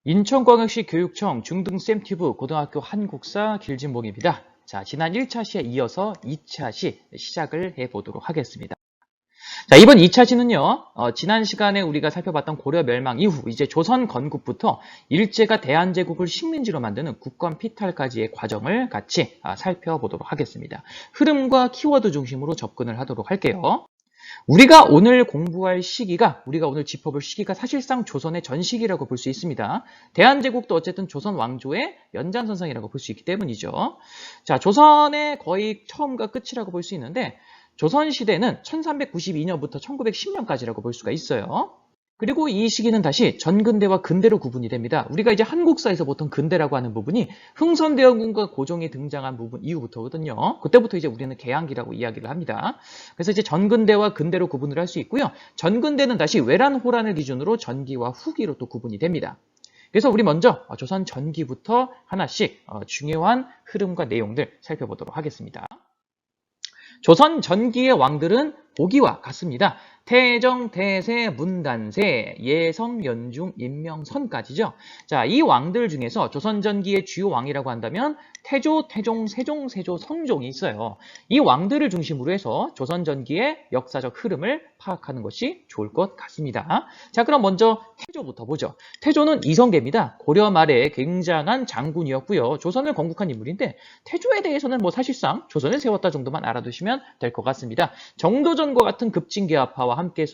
인천광역시 교육청 중등쌤튜브 고등학교 한국사 길진봉입니다. 자, 지난 1차 시에 이어서 2차 시 시작을 해보도록 하겠습니다. 자, 이번 2차 시는요, 지난 시간에 우리가 살펴봤던 고려 멸망 이후 이제 조선 건국부터 일제가 대한제국을 식민지로 만드는 국권 피탈까지의 과정을 같이 살펴보도록 하겠습니다. 흐름과 키워드 중심으로 접근을 하도록 할게요. 우리가 오늘 공부할 시기가, 우리가 오늘 짚어볼 시기가 사실상 조선의 전시기라고 볼 수 있습니다. 대한제국도 어쨌든 조선 왕조의 연장선상이라고 볼 수 있기 때문이죠. 자, 조선의 거의 처음과 끝이라고 볼 수 있는데, 조선시대는 1392년부터 1910년까지라고 볼 수가 있어요. 그리고 이 시기는 다시 전근대와 근대로 구분이 됩니다. 우리가 이제 한국사에서 보통 근대라고 하는 부분이 흥선대원군과 고종이 등장한 부분 이후부터거든요. 그때부터 이제 우리는 개항기라고 이야기를 합니다. 그래서 이제 전근대와 근대로 구분을 할 수 있고요. 전근대는 다시 외란호란을 기준으로 전기와 후기로 또 구분이 됩니다. 그래서 우리 먼저 조선 전기부터 하나씩 중요한 흐름과 내용들 살펴보도록 하겠습니다. 조선 전기의 왕들은 보기와 같습니다. 태정, 태세, 문단세, 예성, 연중, 인명선까지죠. 자, 이 왕들 중에서 조선 전기의 주요 왕이라고 한다면 태조, 태종, 세종, 세조, 성종이 있어요. 이 왕들을 중심으로 해서 조선 전기의 역사적 흐름을 파악하는 것이 좋을 것 같습니다. 자, 그럼 먼저 태조부터 보죠. 태조는 이성계입니다. 고려 말에 굉장한 장군이었고요. 조선을 건국한 인물인데 태조에 대해서는 뭐 사실상 조선을 세웠다 정도만 알아두시면 될 것 같습니다. 정도전과 같은 급진개화파와 함께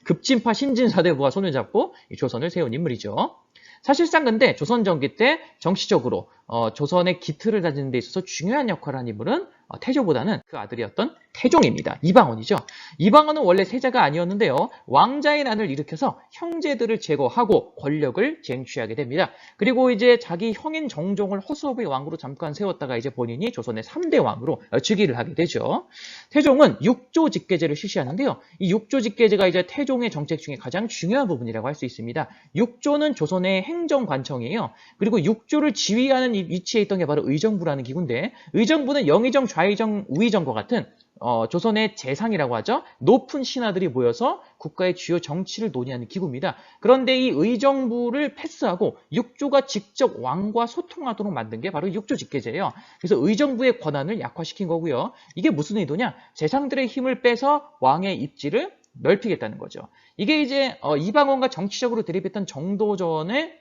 급진파 신진사대부와 손을 잡고 조선을 세운 인물이죠. 사실상 근데 조선 전기 때 정치적으로 조선의 기틀을 다지는 데 있어서 중요한 역할을 한 인물은 태조보다는 그 아들이었던 태종입니다. 이방원이죠. 이방원은 원래 세자가 아니었는데요. 왕자의 난을 일으켜서 형제들을 제거하고 권력을 쟁취하게 됩니다. 그리고 이제 자기 형인 정종을 허수아비의 왕으로 잠깐 세웠다가 이제 본인이 조선의 3대 왕으로 즉위를 하게 되죠. 태종은 육조 직계제를 실시하는데요. 이 육조 직계제가 이제 태종의 정책 중에 가장 중요한 부분이라고 할 수 있습니다. 육조는 조선의 행정관청이에요. 그리고 육조를 지휘하는 위치에 있던 게 바로 의정부라는 기구인데, 의정부는 영의정, 좌의정, 우의정과 같은 조선의 재상이라고 하죠. 높은 신하들이 모여서 국가의 주요 정치를 논의하는 기구입니다. 그런데 이 의정부를 패스하고 육조가 직접 왕과 소통하도록 만든 게 바로 육조 직계제예요. 그래서 의정부의 권한을 약화시킨 거고요. 이게 무슨 의도냐? 재상들의 힘을 빼서 왕의 입지를 넓히겠다는 거죠. 이게 이제 이방원과 정치적으로 대립했던 정도전의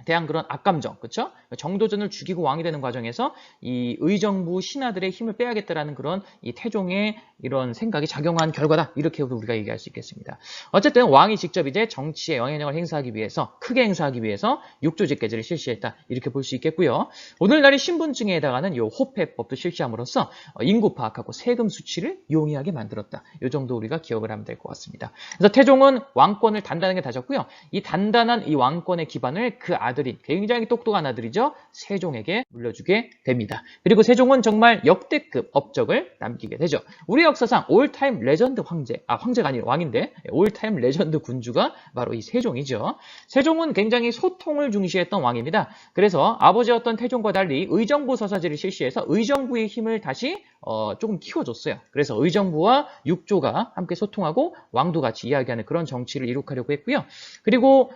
대한 그런 악감정, 그렇죠? 정도전을 죽이고 왕이 되는 과정에서 이 의정부 신하들의 힘을 빼야겠다라는 그런 이 태종의 이런 생각이 작용한 결과다. 이렇게 우리가 얘기할 수 있겠습니다. 어쨌든 왕이 직접 이제 정치에 영향력을 행사하기 위해서, 크게 행사하기 위해서 육조직계제를 실시했다. 이렇게 볼 수 있겠고요. 오늘날의 신분증에 해당하는 요 호패법도 실시함으로써 인구 파악하고 세금 수치를 용이하게 만들었다. 이 정도 우리가 기억을 하면 될 것 같습니다. 그래서 태종은 왕권을 단단하게 다졌고요. 이 단단한 이 왕권의 기반을 그 아들인, 굉장히 똑똑한 아들이죠. 세종에게 물려주게 됩니다. 그리고 세종은 정말 역대급 업적을 남기게 되죠. 우리 역사상 올타임 레전드 황제가 아니라 왕인데 올타임 레전드 군주가 바로 이 세종이죠. 세종은 굉장히 소통을 중시했던 왕입니다. 그래서 아버지였던 태종과 달리 의정부 서사제를 실시해서 의정부의 힘을 다시 조금 키워줬어요. 그래서 의정부와 육조가 함께 소통하고 왕도 같이 이야기하는 그런 정치를 이룩하려고 했고요. 그리고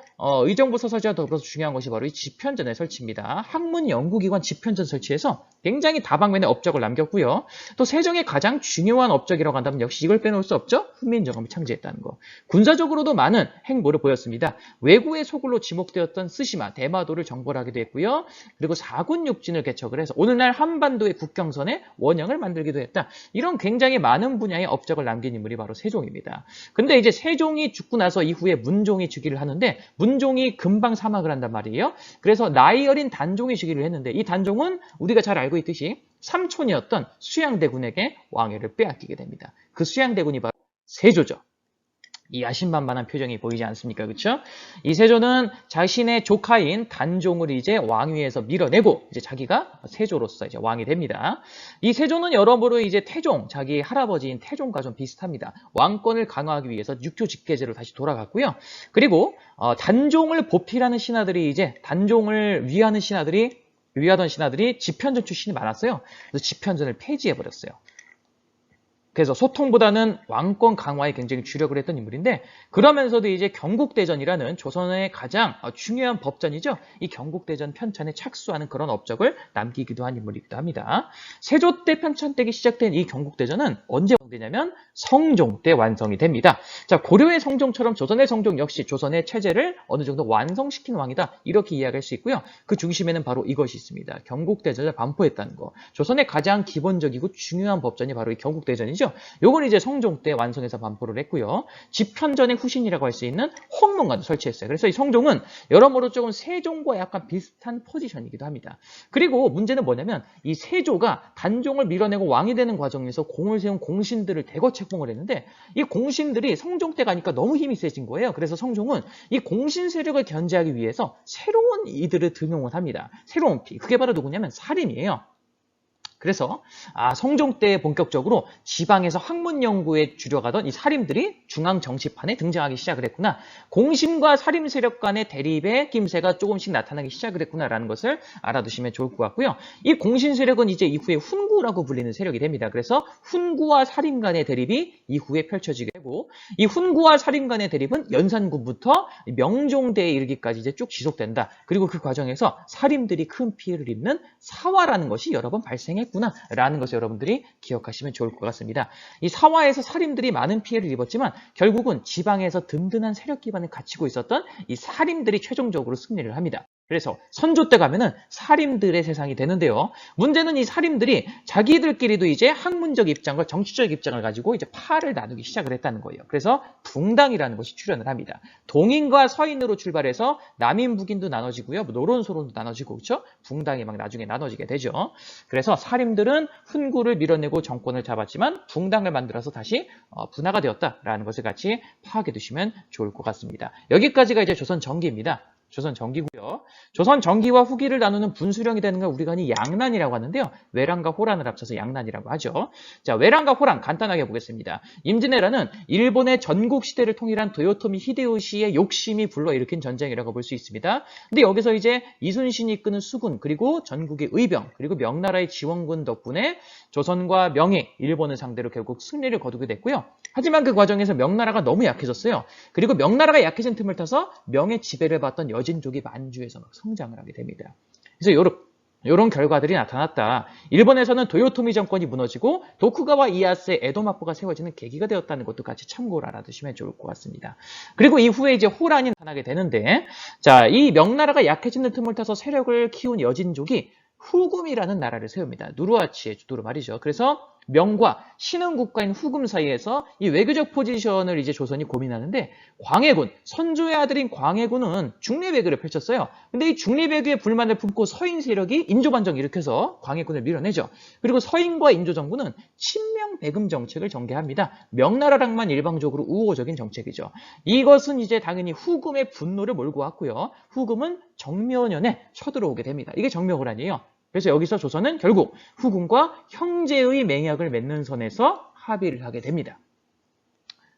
의정부 서사제와 더불어서 중요한 것이 바로 이 집현전의 설치입니다. 학문 연구기관 집현전 설치해서 굉장히 다방면의 업적을 남겼고요. 또 세종의 가장 중요한 업적이라고 한다면 역시 이걸 빼놓을 수 없죠. 훈민정음을 창제했다는 거. 군사적으로도 많은 행보를 보였습니다. 왜구의 소굴로 지목되었던 쓰시마, 대마도를 정벌하기도 했고요. 그리고 사군육진을 개척을 해서 오늘날 한반도의 국경선의 원형을 만들기도 했다. 이런 굉장히 많은 분야의 업적을 남긴 인물이 바로 세종입니다. 근데 이제 세종이 죽고 나서 이후에 문종이 즉위를 하는데 문종이 금방 사막을 한단 말이에요. 그래서 나이 어린 단종이 즉위를 했는데 이 단종은 우리가 잘 알고 있듯이 삼촌이었던 수양대군에게 왕위를 빼앗기게 됩니다. 그 수양대군이 바로 세조죠. 이 야심만만한 표정이 보이지 않습니까? 그렇죠? 이 세조는 자신의 조카인 단종을 이제 왕위에서 밀어내고 이제 자기가 세조로서 이제 왕이 됩니다. 이 세조는 여러모로 이제 태종, 자기 할아버지인 태종과 좀 비슷합니다. 왕권을 강화하기 위해서 육조 직계제로 다시 돌아갔고요. 그리고 단종을 보필하는 신하들이 이제 단종을 위하던 신하들이 집현전 출신이 많았어요. 그래서 집현전을 폐지해버렸어요. 그래서 소통보다는 왕권 강화에 굉장히 주력을 했던 인물인데, 그러면서도 이제 경국대전이라는 조선의 가장 중요한 법전이죠. 이 경국대전 편찬에 착수하는 그런 업적을 남기기도 한 인물이기도 합니다. 세조 때 편찬되기 시작된 이 경국대전은 언제 완성되냐면 성종 때 완성이 됩니다. 자, 고려의 성종처럼 조선의 성종 역시 조선의 체제를 어느 정도 완성시킨 왕이다, 이렇게 이야기할 수 있고요. 그 중심에는 바로 이것이 있습니다. 경국대전을 반포했다는 거. 조선의 가장 기본적이고 중요한 법전이 바로 이 경국대전이죠. 요건 이제 성종 때 완성해서 반포를 했고요. 집현전의 후신이라고 할 수 있는 홍문관도 설치했어요. 그래서 이 성종은 여러모로 조금 세종과 약간 비슷한 포지션이기도 합니다. 그리고 문제는 뭐냐면 이 세조가 단종을 밀어내고 왕이 되는 과정에서 공을 세운 공신들을 대거 책봉을 했는데, 이 공신들이 성종 때 가니까 너무 힘이 세진 거예요. 그래서 성종은 이 공신 세력을 견제하기 위해서 새로운 이들을 등용을 합니다. 새로운 피. 그게 바로 누구냐면 사림이에요. 그래서 성종 때 본격적으로 지방에서 학문 연구에 주력하던 이 사림들이 중앙 정치판에 등장하기 시작을 했구나. 공신과 사림 세력 간의 대립의 낌새가 조금씩 나타나기 시작을 했구나라는 것을 알아두시면 좋을 것 같고요. 이 공신 세력은 이제 이후에 훈구라고 불리는 세력이 됩니다. 그래서 훈구와 사림 간의 대립이 이후에 펼쳐지게 되고, 이 훈구와 사림 간의 대립은 연산군부터 명종대에 이르기까지 이제 쭉 지속된다. 그리고 그 과정에서 사림들이 큰 피해를 입는 사화라는 것이 여러 번 발생했고 라는 것을 여러분들이 기억하시면 좋을 것 같습니다. 이 사화에서 사림들이 많은 피해를 입었지만 결국은 지방에서 든든한 세력 기반을 갖추고 있었던 이 사림들이 최종적으로 승리를 합니다. 그래서 선조 때 가면은 사림들의 세상이 되는데요. 문제는 이 사림들이 자기들끼리도 이제 학문적 입장과 정치적 입장을 가지고 이제 파를 나누기 시작을 했다는 거예요. 그래서 붕당이라는 것이 출현을 합니다. 동인과 서인으로 출발해서 남인 북인도 나눠지고요. 노론소론도 나눠지고, 그렇죠? 붕당이 막 나중에 나눠지게 되죠. 그래서 사림들은 훈구를 밀어내고 정권을 잡았지만 붕당을 만들어서 다시 분화가 되었다라는 것을 같이 파악해 두시면 좋을 것 같습니다. 여기까지가 이제 조선 전기입니다. 조선 전기고요. 조선 전기와 후기를 나누는 분수령이 되는 걸 우리가 흔히 양난이라고 하는데요. 외란과 호란을 합쳐서 양난이라고 하죠. 자, 외란과 호란 간단하게 보겠습니다. 임진왜란은 일본의 전국 시대를 통일한 도요토미 히데요시의 욕심이 불러일으킨 전쟁이라고 볼 수 있습니다. 근데 여기서 이제 이순신이 이끄는 수군, 그리고 전국의 의병, 그리고 명나라의 지원군 덕분에 조선과 명이 일본을 상대로 결국 승리를 거두게 됐고요. 하지만 그 과정에서 명나라가 너무 약해졌어요. 그리고 명나라가 약해진 틈을 타서 명의 지배를 받던 여진족이 만주에서 막 성장을 하게 됩니다. 그래서 이런 결과들이 나타났다. 일본에서는 도요토미 정권이 무너지고 도쿠가와 이에야스의 에도 막부가 세워지는 계기가 되었다는 것도 같이 참고를 알아두시면 좋을 것 같습니다. 그리고 이후에 이제 호란이 나타나게 되는데, 자, 이 명나라가 약해지는 틈을 타서 세력을 키운 여진족이 후금이라는 나라를 세웁니다. 누르하치의 주도로 말이죠. 그래서 명과 신흥 국가인 후금 사이에서 이 외교적 포지션을 이제 조선이 고민하는데, 광해군, 선조의 아들인 광해군은 중립외교를 펼쳤어요. 근데 이 중립외교에 불만을 품고 서인 세력이 인조반정을 일으켜서 광해군을 밀어내죠. 그리고 서인과 인조 정부는 친명 배금 정책을 전개합니다. 명나라랑만 일방적으로 우호적인 정책이죠. 이것은 이제 당연히 후금의 분노를 몰고 왔고요. 후금은 정묘년에 쳐들어오게 됩니다. 이게 정묘호란이에요. 그래서 여기서 조선은 결국 후금과 형제의 맹약을 맺는 선에서 합의를 하게 됩니다.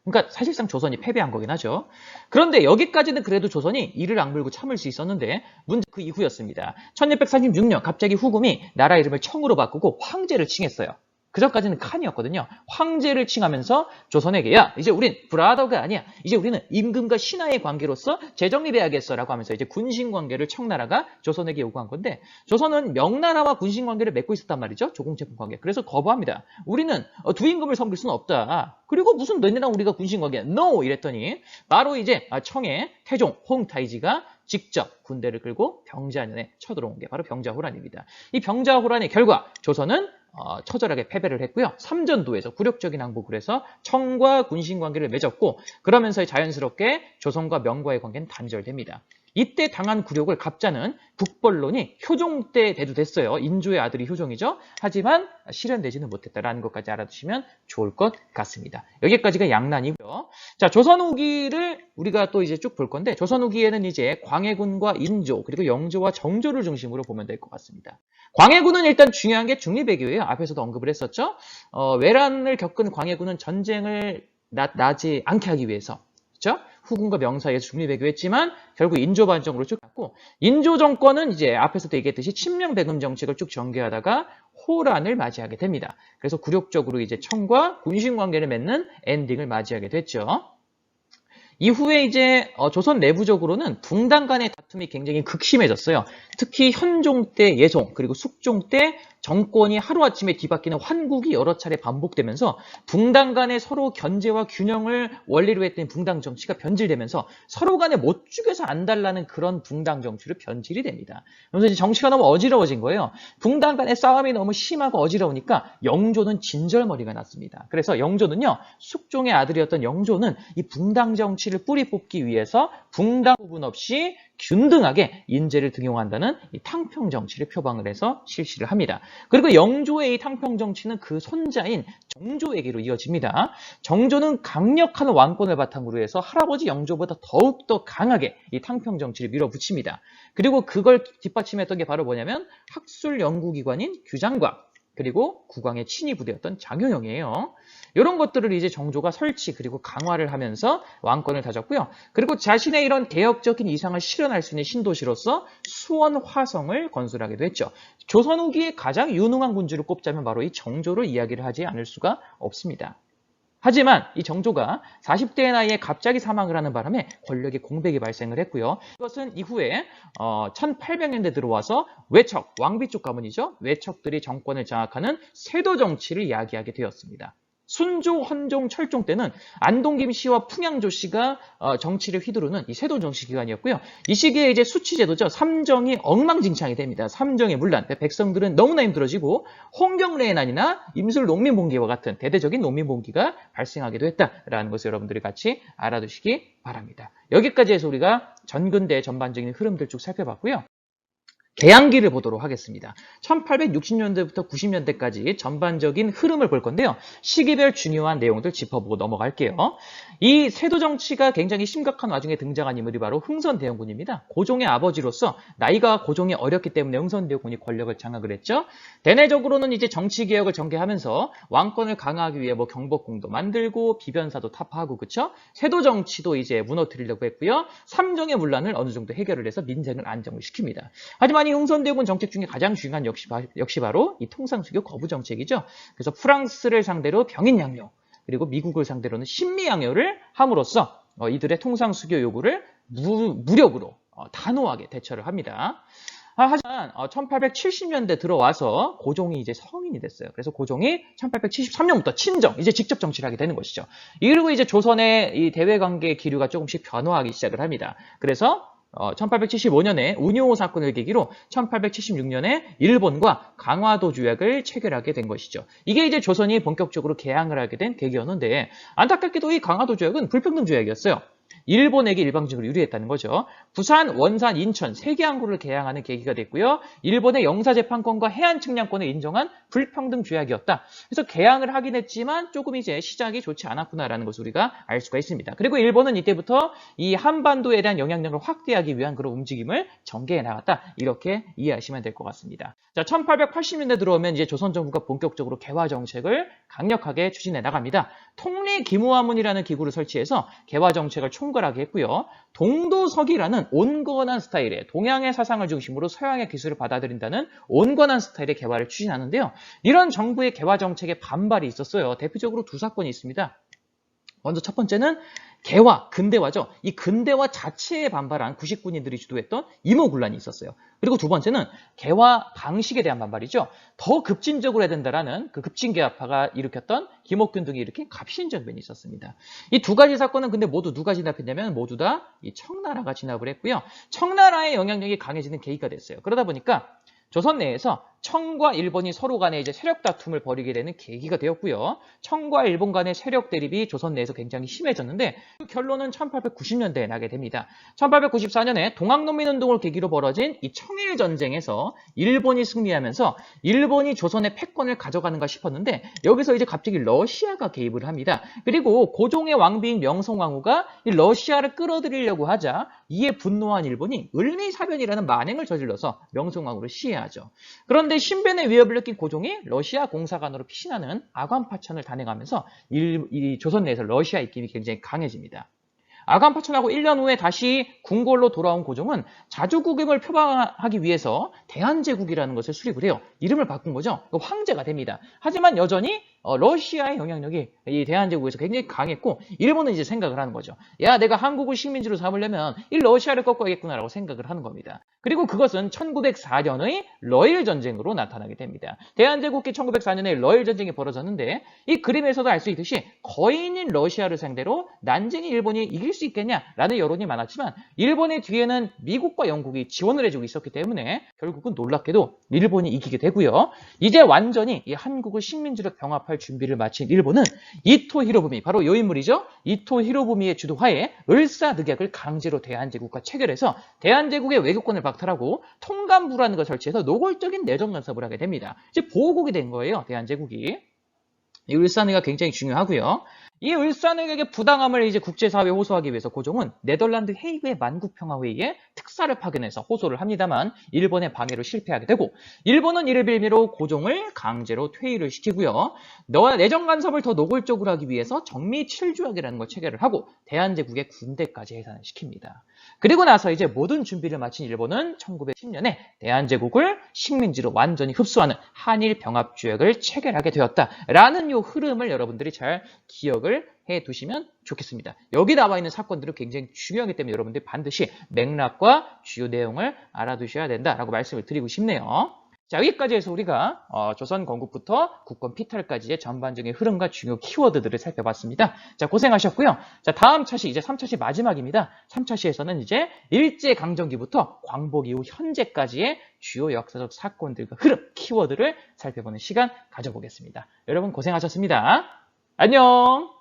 그러니까 사실상 조선이 패배한 거긴 하죠. 그런데 여기까지는 그래도 조선이 이를 악물고 참을 수 있었는데, 문제 그 이후였습니다. 1646년 갑자기 후금이 나라 이름을 청으로 바꾸고 황제를 칭했어요. 그전까지는 칸이었거든요. 황제를 칭하면서 조선에게, 야, 이제 우린 브라더가 아니야. 이제 우리는 임금과 신하의 관계로서 재정립해야겠어라고 하면서 이제 군신관계를 청나라가 조선에게 요구한 건데, 조선은 명나라와 군신관계를 맺고 있었단 말이죠. 조공채권 관계. 그래서 거부합니다. 우리는 두 임금을 섬길 수는 없다. 그리고 무슨 너네랑 우리가 군신관계야. NO! 이랬더니 바로 이제 청의 태종 홍타이지가 직접 군대를 끌고 병자년에 쳐들어온 게 바로 병자호란입니다. 이 병자호란의 결과 조선은 처절하게 패배를 했고요. 삼전도에서 굴욕적인 항복을 해서 청과 군신 관계를 맺었고, 그러면서 자연스럽게 조선과 명과의 관계는 단절됩니다. 이때 당한 굴욕을 갚자는 북벌론이 효종 때 대두됐어요. 인조의 아들이 효종이죠. 하지만 실현되지는 못했다라는 것까지 알아두시면 좋을 것 같습니다. 여기까지가 양난이고요. 자, 조선 후기를 우리가 또 이제 쭉 볼 건데, 조선 후기에는 이제 광해군과 인조, 그리고 영조와 정조를 중심으로 보면 될 것 같습니다. 광해군은 일단 중요한 게 중립외교예요. 앞에서도 언급을 했었죠. 외란을 겪은 광해군은 전쟁을 나지 않게 하기 위해서, 그렇죠? 후금과 명 사이에서 중립외교했지만 결국 인조 반정으로 쭉 갔고, 인조 정권은 이제 앞에서도 얘기했듯이 친명 배금 정책을 쭉 전개하다가 호란을 맞이하게 됩니다. 그래서 굴욕적으로 이제 청과 군신 관계를 맺는 엔딩을 맞이하게 됐죠. 이후에 이제 조선 내부적으로는 붕당 간의 다툼이 굉장히 극심해졌어요. 특히 현종 때 예종 그리고 숙종 때 정권이 하루아침에 뒤바뀌는 환국이 여러 차례 반복되면서 붕당 간의 서로 견제와 균형을 원리로 했던 붕당 정치가 변질되면서 서로 간에 못 죽여서 안 달라는 그런 붕당 정치로 변질이 됩니다. 그래서 이제 정치가 너무 어지러워진 거예요. 붕당 간의 싸움이 너무 심하고 어지러우니까 영조는 진절머리가 났습니다. 그래서 영조는요, 숙종의 아들이었던 영조는 이 붕당 정치를 뿌리 뽑기 위해서 붕당 부분 없이 균등하게 인재를 등용한다는 이 탕평 정치를 표방을 해서 실시를 합니다. 그리고 영조의 이 탕평 정치는 그 손자인 정조에게로 이어집니다. 정조는 강력한 왕권을 바탕으로 해서 할아버지 영조보다 더욱더 강하게 이 탕평 정치를 밀어붙입니다. 그리고 그걸 뒷받침했던 게 바로 뭐냐면 학술 연구기관인 규장과 그리고 국왕의 친위 부대였던 장효영이에요. 이런 것들을 이제 정조가 설치 그리고 강화를 하면서 왕권을 다졌고요. 그리고 자신의 이런 개혁적인 이상을 실현할 수 있는 신도시로서 수원 화성을 건설하기도 했죠. 조선 후기에 가장 유능한 군주를 꼽자면 바로 이 정조를 이야기를 하지 않을 수가 없습니다. 하지만 이 정조가 40대의 나이에 갑자기 사망을 하는 바람에 권력의 공백이 발생을 했고요. 이것은 이후에 1800년대 들어와서 외척, 왕비 쪽 가문이죠. 외척들이 정권을 장악하는 세도 정치를 이야기하게 되었습니다. 순조, 헌종, 철종 때는 안동 김씨와 풍양조 씨가 정치를 휘두르는 이 세도 정치 기간이었고요. 이 시기에 이제 수치제도죠. 삼정이 엉망진창이 됩니다. 삼정의 문란, 백성들은 너무나 힘들어지고 홍경래난이나 임술 농민봉기와 같은 대대적인 농민봉기가 발생하기도 했다라는 것을 여러분들이 같이 알아두시기 바랍니다. 여기까지 해서 우리가 전근대 전반적인 흐름들 쭉 살펴봤고요. 개항기를 보도록 하겠습니다. 1860년대부터 90년대까지 전반적인 흐름을 볼 건데요. 시기별 중요한 내용들 짚어보고 넘어갈게요. 이 세도 정치가 굉장히 심각한 와중에 등장한 인물이 바로 흥선대원군입니다. 고종의 아버지로서 나이가 고종이 어렸기 때문에 흥선대원군이 권력을 장악을 했죠. 대내적으로는 이제 정치개혁을 전개하면서 왕권을 강화하기 위해 뭐 경복궁도 만들고 비변사도 타파하고 그쵸? 세도 정치도 이제 무너뜨리려고 했고요. 삼정의 문란을 어느 정도 해결을 해서 민생을 안정을 시킵니다. 하지만 이 흥선대원 정책 중에 가장 중요한 역시 바로 이 통상수교 거부 정책이죠. 그래서 프랑스를 상대로 병인양요, 그리고 미국을 상대로는 신미양요를 함으로써 이들의 통상수교 요구를 무력으로 단호하게 대처를 합니다. 하지만 1870년대 들어와서 고종이 이제 성인이 됐어요. 그래서 고종이 1873년부터 친정, 이제 직접 정치를 하게 되는 것이죠. 그리고 이제 조선의 이 대외관계 기류가 조금씩 변화하기 시작을 합니다. 그래서 1875년에 운요 사건을 계기로 1876년에 일본과 강화도 조약을 체결하게 된 것이죠. 이게 이제 조선이 본격적으로 개항을 하게 된 계기였는데 안타깝게도 이 강화도 조약은 불평등 조약이었어요. 일본에게 일방적으로 유리했다는 거죠. 부산, 원산, 인천 세 개 항구를 개항하는 계기가 됐고요. 일본의 영사재판권과 해안측량권을 인정한 불평등 조약이었다. 그래서 개항을 하긴 했지만 조금 이제 시작이 좋지 않았구나라는 것을 우리가 알 수가 있습니다. 그리고 일본은 이때부터 이 한반도에 대한 영향력을 확대하기 위한 그런 움직임을 전개해 나갔다. 이렇게 이해하시면 될 것 같습니다. 자, 1880년대 들어오면 이제 조선 정부가 본격적으로 개화 정책을 강력하게 추진해 나갑니다. 통리기무화문이라는 기구를 설치해서 개화 정책을 총괄하게 했고요. 동도서기라는 온건한 스타일의 동양의 사상을 중심으로 서양의 기술을 받아들인다는 온건한 스타일의 개화를 추진하는데요. 이런 정부의 개화 정책에 반발이 있었어요. 대표적으로 두 사건이 있습니다. 먼저 첫 번째는 개화, 근대화죠. 이 근대화 자체에 반발한 구식군인들이 주도했던 임오군란이 있었어요. 그리고 두 번째는 개화 방식에 대한 반발이죠. 더 급진적으로 해야 된다라는 그 급진개화파가 일으켰던 김옥균 등이 일으킨 갑신정변이 있었습니다. 이 두 가지 사건은 근데 모두 누가 진압했냐면 모두 다 이 청나라가 진압을 했고요. 청나라의 영향력이 강해지는 계기가 됐어요. 그러다 보니까 조선 내에서 청과 일본이 서로 간에 이제 세력 다툼을 벌이게 되는 계기가 되었고요. 청과 일본 간의 세력 대립이 조선 내에서 굉장히 심해졌는데 그 결론은 1890년대에 나게 됩니다. 1894년에 동학농민운동을 계기로 벌어진 이 청일전쟁에서 일본이 승리하면서 일본이 조선의 패권을 가져가는가 싶었는데 여기서 이제 갑자기 러시아가 개입을 합니다. 그리고 고종의 왕비인 명성황후가 이 러시아를 끌어들이려고 하자 이에 분노한 일본이 을미사변이라는 만행을 저질러서 명성황후를 시해하죠. 그런데 신변의 위협을 느낀 고종이 러시아 공사관으로 피신하는 아관파천을 단행하면서 이 조선 내에서 러시아 입김이 굉장히 강해집니다. 아간 파천하고 1년 후에 다시 궁궐로 돌아온 고종은 자주국임을 표방하기 위해서 대한제국이라는 것을 수립을 해요. 이름을 바꾼 거죠. 황제가 됩니다. 하지만 여전히 러시아의 영향력이 이 대한제국에서 굉장히 강했고 일본은 이제 생각을 하는 거죠. 야, 내가 한국을 식민지로 삼으려면 이 러시아를 꺾어야겠구나라고 생각을 하는 겁니다. 그리고 그것은 1904년의 러일 전쟁으로 나타나게 됩니다. 대한제국기 1904년에 러일 전쟁이 벌어졌는데 이 그림에서도 알 수 있듯이 거인인 러시아를 상대로 난징이 일본이 이길 수 있겠냐라는 여론이 많았지만 일본의 뒤에는 미국과 영국이 지원을 해주고 있었기 때문에 결국은 놀랍게도 일본이 이기게 되고요. 이제 완전히 이 한국을 식민지로 병합할 준비를 마친 일본은 이토 히로부미, 바로 이 인물이죠. 이토 히로부미의 주도하에 을사늑약을 강제로 대한제국과 체결해서 대한제국의 외교권을 박탈하고 통감부라는 걸 설치해서 노골적인 내정 간섭을 하게 됩니다. 이제 보호국이 된 거예요, 대한제국이. 이 을사늑약 굉장히 중요하고요. 이 을사늑약의 부당함을 이제 국제사회에 호소하기 위해서 고종은 네덜란드 헤이그의 만국평화회의에 특사를 파견해서 호소를 합니다만 일본의 방해로 실패하게 되고 일본은 이를 빌미로 고종을 강제로 퇴위를 시키고요. 내정 간섭을 더 노골적으로 하기 위해서 정미 7조약이라는 걸 체결을 하고 대한제국의 군대까지 해산을 시킵니다. 그리고 나서 이제 모든 준비를 마친 일본은 1910년에 대한제국을 식민지로 완전히 흡수하는 한일 병합조약을 체결하게 되었다라는 이 흐름을 여러분들이 잘 기억을 해 두시면 좋겠습니다. 여기 나와 있는 사건들은 굉장히 중요하기 때문에 여러분들이 반드시 맥락과 주요 내용을 알아두셔야 된다라고 말씀을 드리고 싶네요. 자, 여기까지 해서 우리가 조선 건국부터 국권 피탈까지의 전반적인 흐름과 중요 키워드들을 살펴봤습니다. 자, 고생하셨고요. 자, 다음 차시 이제 3차시 마지막입니다. 3차시에서는 이제 일제강점기부터 광복 이후 현재까지의 주요 역사적 사건들과 흐름, 키워드를 살펴보는 시간 가져보겠습니다. 여러분 고생하셨습니다. 안녕!